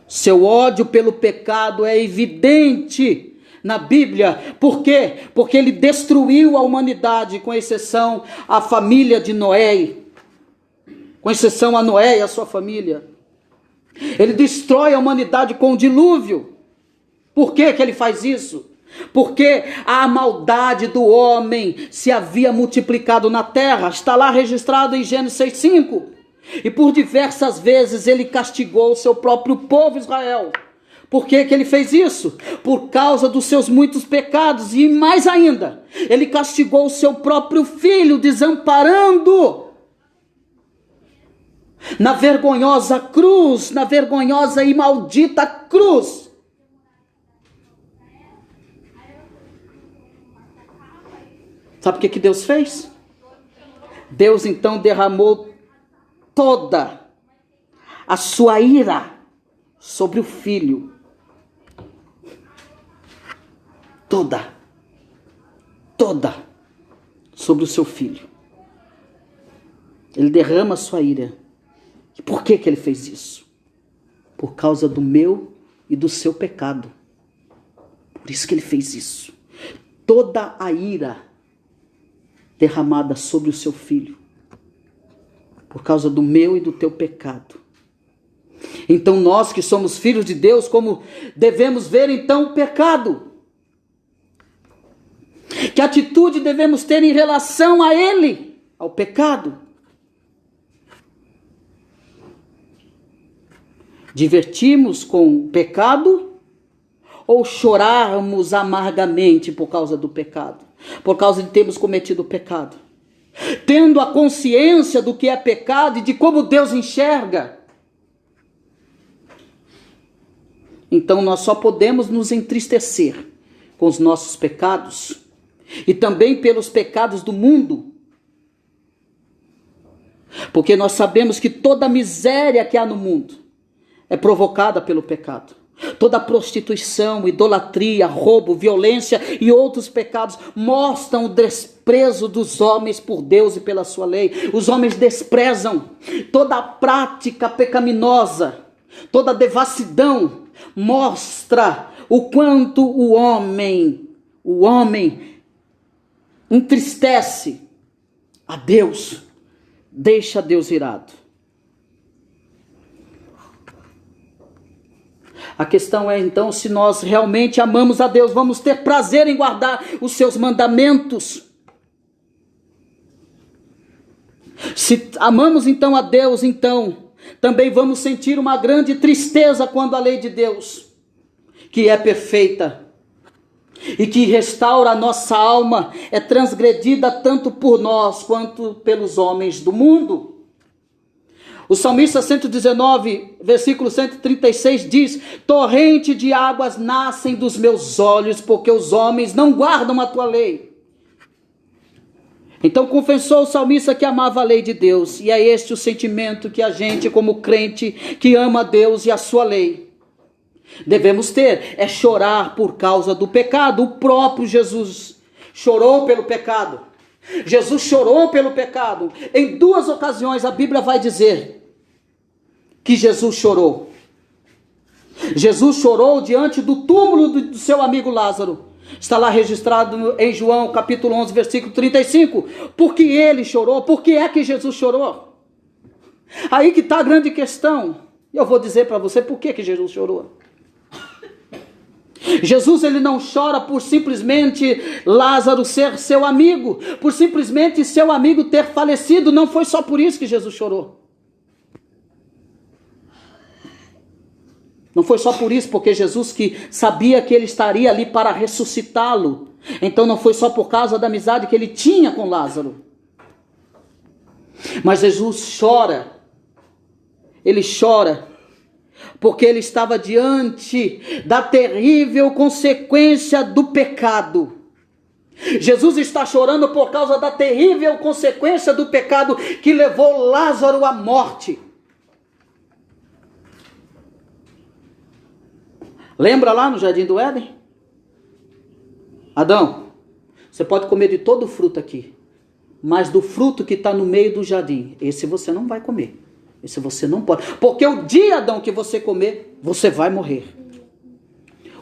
Speaker 1: Seu ódio pelo pecado é evidente na Bíblia. Por quê? Porque ele destruiu a humanidade, com exceção à família de Noé. Com exceção a Noé e a sua família. Ele destrói a humanidade com o dilúvio. Por que ele faz isso? Porque a maldade do homem se havia multiplicado na terra. Está lá registrado em Gênesis 6:5. E por diversas vezes ele castigou o seu próprio povo Israel. Por que ele fez isso? Por causa dos seus muitos pecados. E mais ainda, ele castigou o seu próprio filho, desamparando na vergonhosa cruz, na vergonhosa e maldita cruz. Sabe o que Deus fez? Deus então derramou toda a sua ira sobre o filho. Toda sobre o seu filho. Ele derrama a sua ira. E por que ele fez isso? Por causa do meu e do seu pecado. Por isso que ele fez isso. Toda a ira derramada sobre o seu filho. Por causa do meu e do teu pecado. Então nós que somos filhos de Deus, como devemos ver então o pecado? Que atitude devemos ter em relação a ele, ao pecado? Divertirmos com o pecado ou chorarmos amargamente por causa do pecado? Por causa de termos cometido o pecado? Tendo a consciência do que é pecado e de como Deus enxerga. Então nós só podemos nos entristecer com os nossos pecados e também pelos pecados do mundo. Porque nós sabemos que toda a miséria que há no mundo é provocada pelo pecado. Toda a prostituição, idolatria, roubo, violência e outros pecados mostram o desprezo dos homens por Deus e pela sua lei. Os homens desprezam toda a prática pecaminosa, toda a devassidão mostra o quanto o homem entristece a Deus, deixa Deus irado. A questão é então se nós realmente amamos a Deus, vamos ter prazer em guardar os seus mandamentos. Se amamos então a Deus, então também vamos sentir uma grande tristeza quando a lei de Deus, que é perfeita e que restaura a nossa alma, é transgredida tanto por nós quanto pelos homens do mundo. O salmista 119, versículo 136 diz: torrente de águas nascem dos meus olhos, porque os homens não guardam a tua lei. Então confessou o salmista que amava a lei de Deus, e é este o sentimento que a gente, como crente, que ama a Deus e a sua lei, devemos ter, é chorar por causa do pecado. O próprio Jesus chorou pelo pecado. Jesus chorou pelo pecado. Em 2 ocasiões a Bíblia vai dizer que Jesus chorou. Jesus chorou diante do túmulo do seu amigo Lázaro. Está lá registrado em João capítulo 11, versículo 35. Por que ele chorou? Por que é que Jesus chorou? Aí que está a grande questão. Eu vou dizer para você por que Jesus chorou. Jesus ele não chora por simplesmente Lázaro ser seu amigo, por simplesmente seu amigo ter falecido. Não foi só por isso que Jesus chorou. Não foi só por isso, porque Jesus que sabia que ele estaria ali para ressuscitá-lo. Então não foi só por causa da amizade que ele tinha com Lázaro. Mas Jesus chora. Ele chora porque ele estava diante da terrível consequência do pecado. Jesus está chorando por causa da terrível consequência do pecado que levou Lázaro à morte. Lembra lá no Jardim do Éden? Adão, você pode comer de todo o fruto aqui, mas do fruto que está no meio do jardim, esse você não vai comer. Esse você não pode. Porque o dia, Adão, que você comer, você vai morrer.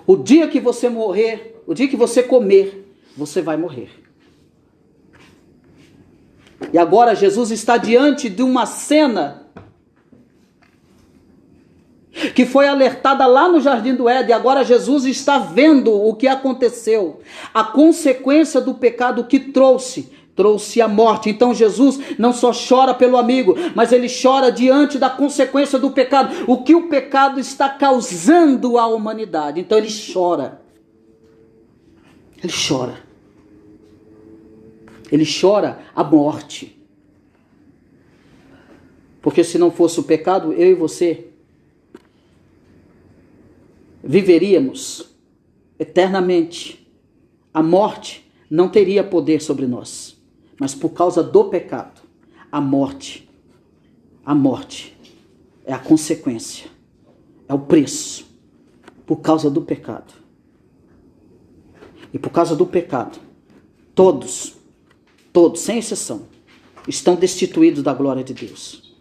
Speaker 1: O dia que você morrer, o dia que você comer, você vai morrer. E agora Jesus está diante de uma cena que foi alertada lá no Jardim do Éden. Agora Jesus está vendo o que aconteceu. A consequência do pecado que trouxe a morte. Então Jesus não só chora pelo amigo, mas ele chora diante da consequência do pecado. O que o pecado está causando à humanidade. Então ele chora. Ele chora. Ele chora a morte. Porque se não fosse o pecado, eu e você viveríamos eternamente. A morte não teria poder sobre nós. Mas por causa do pecado, a morte é a consequência, é o preço, por causa do pecado. E por causa do pecado, todos, sem exceção, estão destituídos da glória de Deus.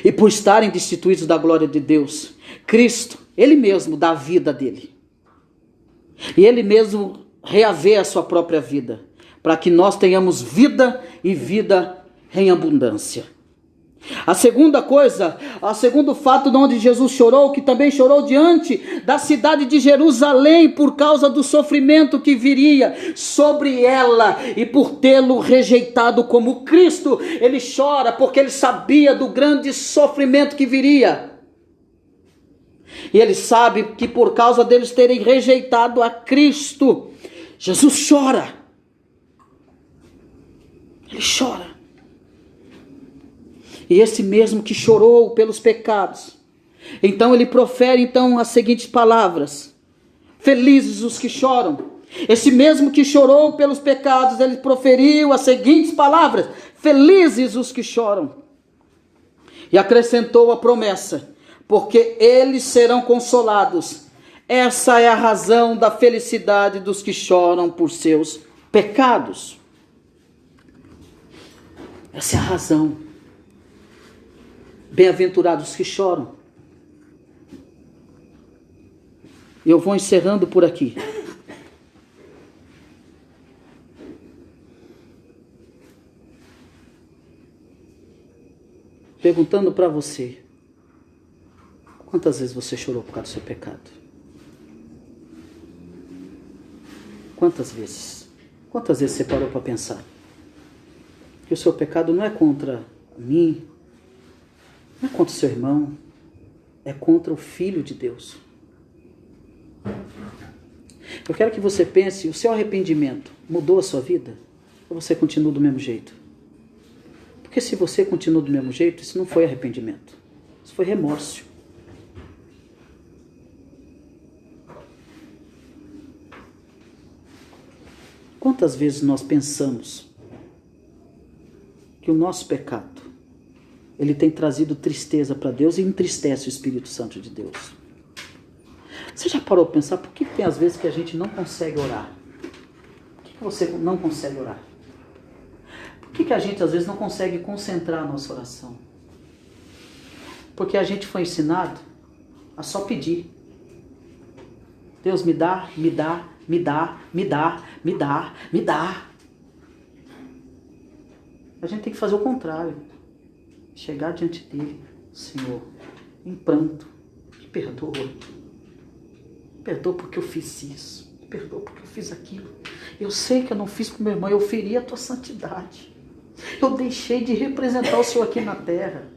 Speaker 1: E por estarem destituídos da glória de Deus, Cristo, Ele mesmo dá a vida dele. E Ele mesmo reaver a sua própria vida, para que nós tenhamos vida e vida em abundância. A segunda coisa, o segundo fato de onde Jesus chorou, que também chorou diante da cidade de Jerusalém por causa do sofrimento que viria sobre ela e por tê-lo rejeitado como Cristo. Ele chora porque ele sabia do grande sofrimento que viria. E ele sabe que por causa deles terem rejeitado a Cristo, Jesus chora. Ele chora. E esse mesmo que chorou pelos pecados, então ele profere as seguintes palavras: felizes os que choram. Esse mesmo que chorou pelos pecados, ele proferiu as seguintes palavras: felizes os que choram. E acrescentou a promessa: porque eles serão consolados. Essa é a razão da felicidade dos que choram por seus pecados. Essa é a razão. Bem-aventurados que choram. E eu vou encerrando por aqui. Perguntando para você: quantas vezes você chorou por causa do seu pecado? Quantas vezes? Quantas vezes você parou para pensar que o seu pecado não é contra mim, não é contra o seu irmão, é contra o Filho de Deus. Eu quero que você pense: o seu arrependimento mudou a sua vida? Ou você continua do mesmo jeito? Porque se você continua do mesmo jeito, isso não foi arrependimento, isso foi remorso. Quantas vezes nós pensamos que o nosso pecado, ele tem trazido tristeza para Deus e entristece o Espírito Santo de Deus? Você já parou para pensar por que tem às vezes que a gente não consegue orar? Por que você não consegue orar? Por que a gente às vezes não consegue concentrar a nossa oração? Porque a gente foi ensinado a só pedir. Deus me dá, me dá, me dá, me dá, me dá, me dá. A gente tem que fazer o contrário. Chegar diante dele: Senhor, em pranto, me perdoa. Me perdoa porque eu fiz isso. Me perdoa porque eu fiz aquilo. Eu sei que eu não fiz para o meu irmão, eu feri a tua santidade. Eu deixei de representar o Senhor aqui na terra.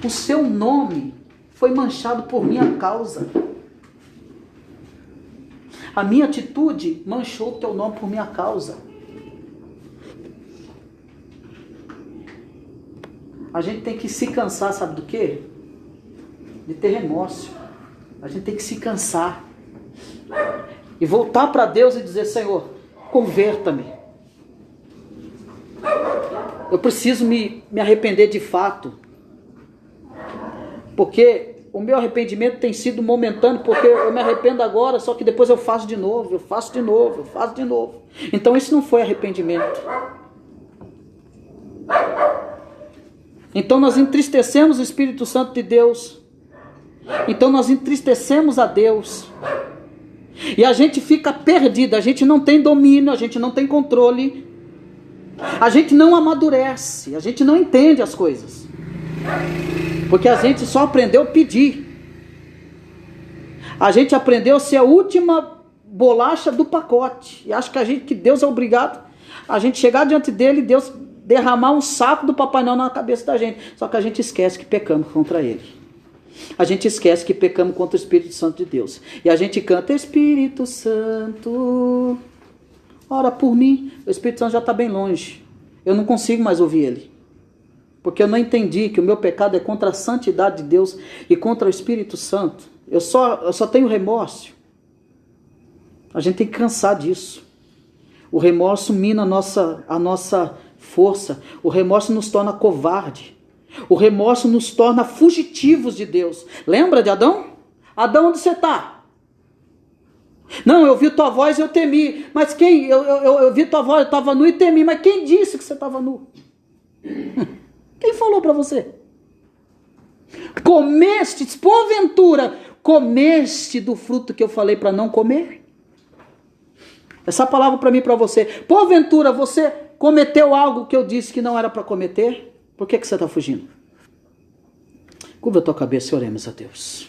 Speaker 1: O seu nome foi manchado por minha causa. A minha atitude manchou o teu nome por minha causa. A gente tem que se cansar, sabe do quê? De ter remorso. A gente tem que se cansar. E voltar para Deus e dizer: Senhor, converta-me. Eu preciso me arrepender de fato. Porque o meu arrependimento tem sido momentâneo, porque eu me arrependo agora, só que depois eu faço de novo, eu faço de novo, eu faço de novo. Então isso não foi arrependimento. Então nós entristecemos o Espírito Santo de Deus. Então nós entristecemos a Deus. E a gente fica perdido, a gente não tem domínio, a gente não tem controle. A gente não amadurece, a gente não entende as coisas. Porque a gente só aprendeu a pedir. A gente aprendeu a ser a última bolacha do pacote. E acha que Deus é obrigado a gente chegar diante dele e Deus derramar um saco do Papai Noel na cabeça da gente. Só que a gente esquece que pecamos contra ele. A gente esquece que pecamos contra o Espírito Santo de Deus. E a gente canta: Espírito Santo, ora por mim. O Espírito Santo já está bem longe. Eu não consigo mais ouvir ele. Porque eu não entendi que o meu pecado é contra a santidade de Deus e contra o Espírito Santo. Eu só tenho remorso. A gente tem que cansar disso. O remorso mina a nossa força. O remorso nos torna covarde. O remorso nos torna fugitivos de Deus. Lembra de Adão? Adão, onde você está? Não, eu vi tua voz e eu temi. Mas quem? Eu vi tua voz, eu estava nu e temi. Mas quem disse que você estava nu? Quem falou para você? Comestes, porventura, comeste do fruto que eu falei para não comer? Essa palavra para mim e para você. Porventura, você cometeu algo que eu disse que não era para cometer? Por que você está fugindo? Curva a tua cabeça e oremos a Deus.